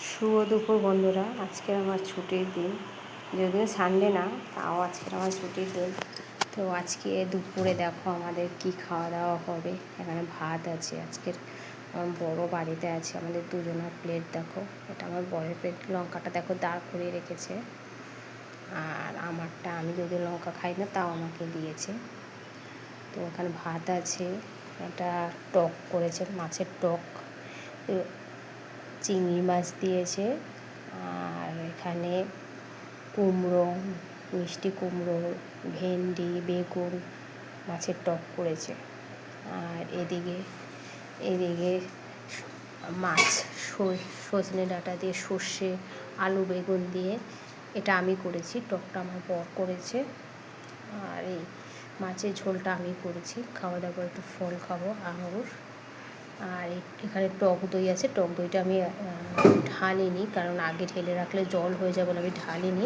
শুভ দুপুর বন্ধুরা। আজকে আমার ছুটির দিন, যদিও সানডে না, তাও আজকের আমার ছুটির দিন। তো আজকে দুপুরে দেখো আমাদের কি খাওয়া দাওয়া হবে। এখানে ভাত আছে, আজকের আমার বড় বাড়িতে আছে, আমাদের দুজনের প্লেট দেখো। এটা আমার বড়ের প্লেট, লঙ্কাটা দেখো দাঁড় করিয়ে রেখেছে। আর আমারটা, আমি যদি লঙ্কা খাই না তাও আমাকে দিয়েছে। তো এখানে ভাত আছে, একটা টক করেছে, মাছের টক, চিংড়ি মাছ দিয়েছে। আর এখানে কুমড়ো, মিষ্টি কুমড়ো, ভেন্ডি, বেগুন, মাছের টক করেছে। আর এদিকে মাছ, সজনে ডাঁটা দিয়ে, সর্ষে, আলু, বেগুন দিয়ে, এটা আমি করেছি। টকটা আমার বর করেছে। আর এই মাছের ঝোলটা আমি করেছি। খাওয়া দাওয়া একটু ফল খাবো, আঙুর। আর এখানে টক দই আছে, টক দইটা আমি ঢালিনি, কারণ আগে ঢেলে রাখলে জল হয়ে যাবে বলে আমি ঢালিনি।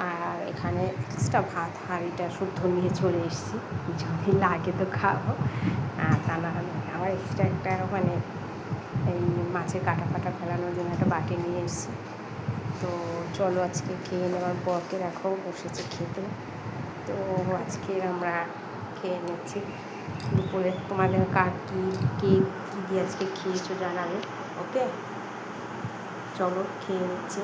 আর এখানে এক্সট্রা ভাত হাঁড়িটা শুদ্ধ নিয়ে চলে এসেছি, যদি লাগে তো খাবো, তা না আবার এক্সট্রা একটা মানে এই মাছের কাটা ফাটা ফেলানোর জন্য একটা বাটি নিয়ে এসেছি। তো চলো আজকে খেয়ে নেওয়ার বরকে রাখো, বসেছে খেতে। তো আজকে আমরা খেয়ে নিচ্ছি দুপুরে। তোমাদের কার কী দিয়ে আজকে খেয়েছো জানাবে। ওকে, চলো খেয়ে নিচ্ছি।